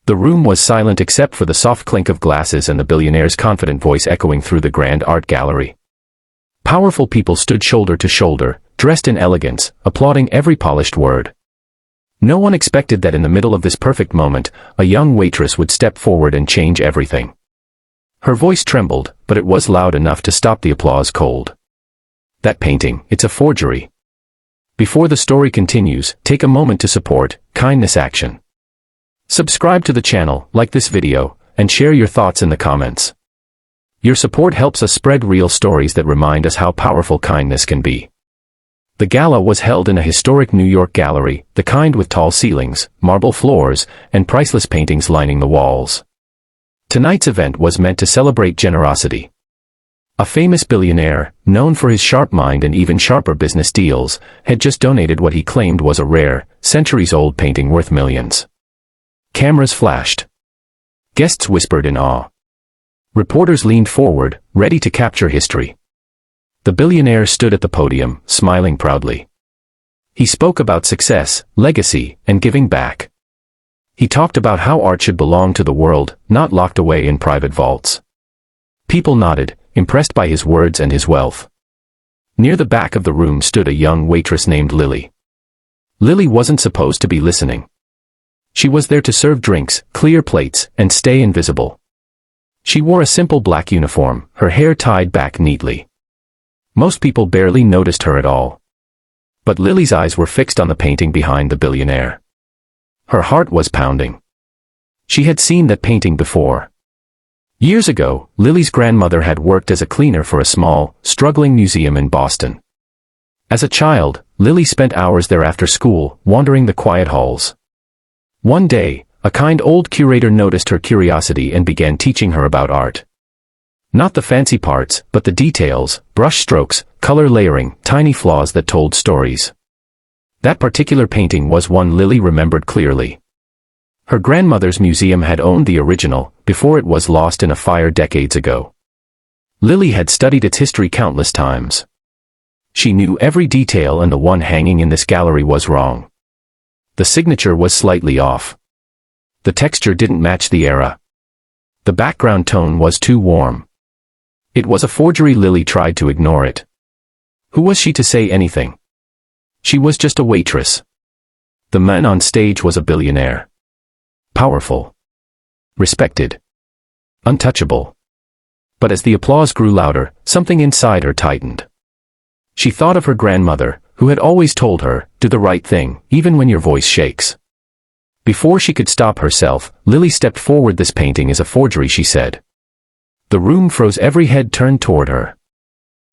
The room was silent except for the soft clink of glasses and the billionaire's confident voice echoing through the grand art gallery. Powerful people stood shoulder to shoulder, dressed in elegance, applauding every polished word. No one expected that in the middle of this perfect moment, a young waitress would step forward and change everything. Her voice trembled, but it was loud enough to stop the applause cold. That painting, it's a forgery. Before the story continues, take a moment to support kindness action. Subscribe to the channel, like this video, and share your thoughts in the comments. Your support helps us spread real stories that remind us how powerful kindness can be. The gala was held in a historic New York gallery, the kind with tall ceilings, marble floors, and priceless paintings lining the walls. Tonight's event was meant to celebrate generosity. A famous billionaire, known for his sharp mind and even sharper business deals, had just donated what he claimed was a rare, centuries-old painting worth millions. Cameras flashed. Guests whispered in awe. Reporters leaned forward, ready to capture history. The billionaire stood at the podium, smiling proudly. He spoke about success, legacy, and giving back. He talked about how art should belong to the world, not locked away in private vaults. People nodded, impressed by his words and his wealth. Near the back of the room stood a young waitress named Lily. Lily wasn't supposed to be listening. She was there to serve drinks, clear plates, and stay invisible. She wore a simple black uniform, her hair tied back neatly. Most people barely noticed her at all. But Lily's eyes were fixed on the painting behind the billionaire. Her heart was pounding. She had seen that painting before. Years ago, Lily's grandmother had worked as a cleaner for a small, struggling museum in Boston. As a child, Lily spent hours there after school, wandering the quiet halls. One day, a kind old curator noticed her curiosity and began teaching her about art. Not the fancy parts, but the details, brush strokes, color layering, tiny flaws that told stories. That particular painting was one Lily remembered clearly. Her grandmother's museum had owned the original, before it was lost in a fire decades ago. Lily had studied its history countless times. She knew every detail, and the one hanging in this gallery was wrong. The signature was slightly off. The texture didn't match the era. The background tone was too warm. It was a forgery. Lily tried to ignore it. Who was she to say anything? She was just a waitress. The man on stage was a billionaire. Powerful. Respected. Untouchable. But as the applause grew louder, something inside her tightened. She thought of her grandmother, who had always told her, do the right thing, even when your voice shakes. Before she could stop herself, Lily stepped forward. This painting is a forgery, she said. The room froze, every head turned toward her.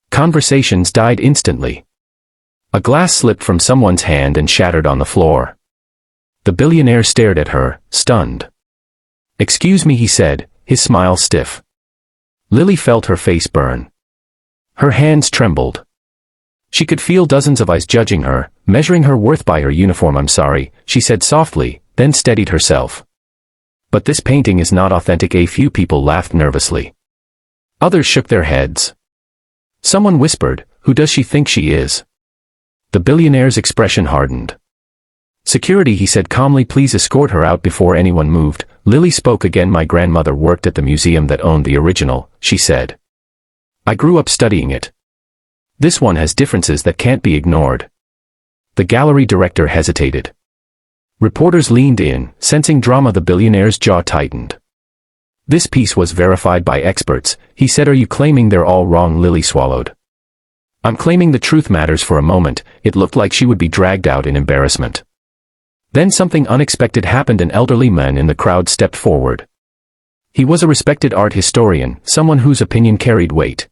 Conversations died instantly. A glass slipped from someone's hand and shattered on the floor. The billionaire stared at her, stunned. "Excuse me," he said, his smile stiff. Lily felt her face burn. Her hands trembled. She could feel dozens of eyes judging her, measuring her worth by her uniform. "I'm sorry," she said softly, then steadied herself. "But this painting is not authentic." A few people laughed nervously. Others shook their heads. Someone whispered, "Who does she think she is?" The billionaire's expression hardened. "Security," he said calmly. "Please escort her out before anyone moved." Lily spoke again. "My grandmother worked at the museum that owned the original," she said. "I grew up studying it. This one has differences that can't be ignored." The gallery director hesitated. Reporters leaned in, sensing drama. The billionaire's jaw tightened. "This piece was verified by experts," he said. "Are you claiming they're all wrong?" Lily swallowed. "I'm claiming the truth matters." For a moment, it looked like she would be dragged out in embarrassment. Then something unexpected happened. An elderly man in the crowd stepped forward. He was a respected art historian, someone whose opinion carried weight.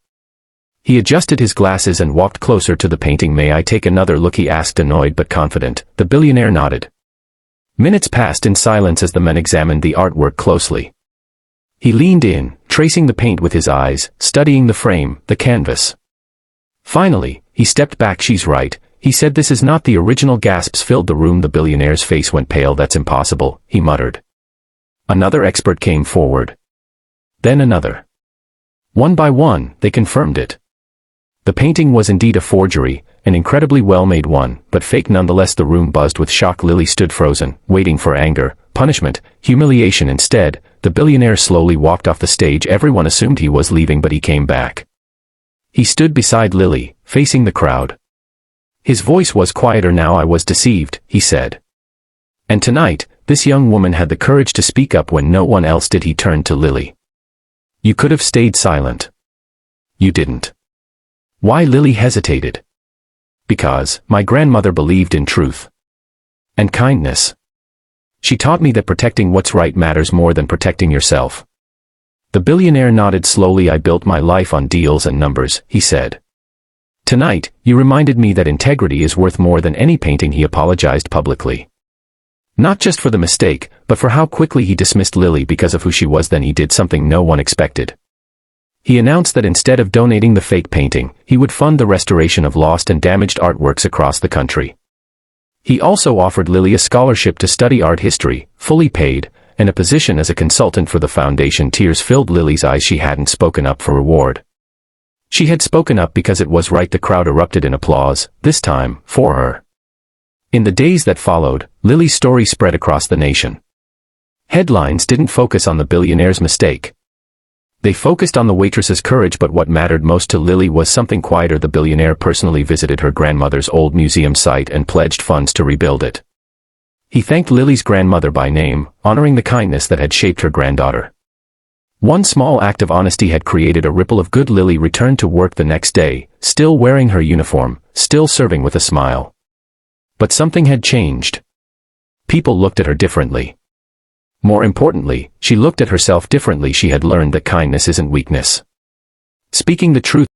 He adjusted his glasses and walked closer to the painting. "May I take another look?" he asked, annoyed but confident. The billionaire nodded. Minutes passed in silence as the man examined the artwork closely. He leaned in, tracing the paint with his eyes, studying the frame, the canvas. Finally, he stepped back. "She's right," he said. "This is not the original." Gasps filled the room. The billionaire's face went pale. "That's impossible," he muttered. Another expert came forward. Then another. One by one, they confirmed it. The painting was indeed a forgery, an incredibly well-made one, but fake nonetheless. The room buzzed with shock. Lily stood frozen, waiting for anger, punishment, humiliation instead. The billionaire slowly walked off the stage. Everyone assumed he was leaving, but he came back. He stood beside Lily, facing the crowd. His voice was quieter now. "I was deceived," he said. "And tonight, this young woman had the courage to speak up when no one else did." He turned to Lily. "You could have stayed silent. You didn't." "Why?" Lily hesitated. "Because my grandmother believed in truth. And kindness. She taught me that protecting what's right matters more than protecting yourself." The billionaire nodded slowly. "I built my life on deals and numbers," he said. "Tonight, you reminded me that integrity is worth more than any painting." He apologized publicly. Not just for the mistake, but for how quickly he dismissed Lily because of who she was. Then he did something no one expected. He announced that instead of donating the fake painting, he would fund the restoration of lost and damaged artworks across the country. He also offered Lily a scholarship to study art history, fully paid, and a position as a consultant for the foundation. Tears filled Lily's eyes. She hadn't spoken up for reward. She had spoken up because it was right. The crowd erupted in applause, this time, for her. In the days that followed, Lily's story spread across the nation. Headlines didn't focus on the billionaire's mistake. They focused on the waitress's courage, but what mattered most to Lily was something quieter. The billionaire personally visited her grandmother's old museum site and pledged funds to rebuild it. He thanked Lily's grandmother by name, honoring the kindness that had shaped her granddaughter. One small act of honesty had created a ripple of good. Lily returned to work the next day, still wearing her uniform, still serving with a smile. But something had changed. People looked at her differently. More importantly, she looked at herself differently. She had learned that kindness isn't weakness. Speaking the truth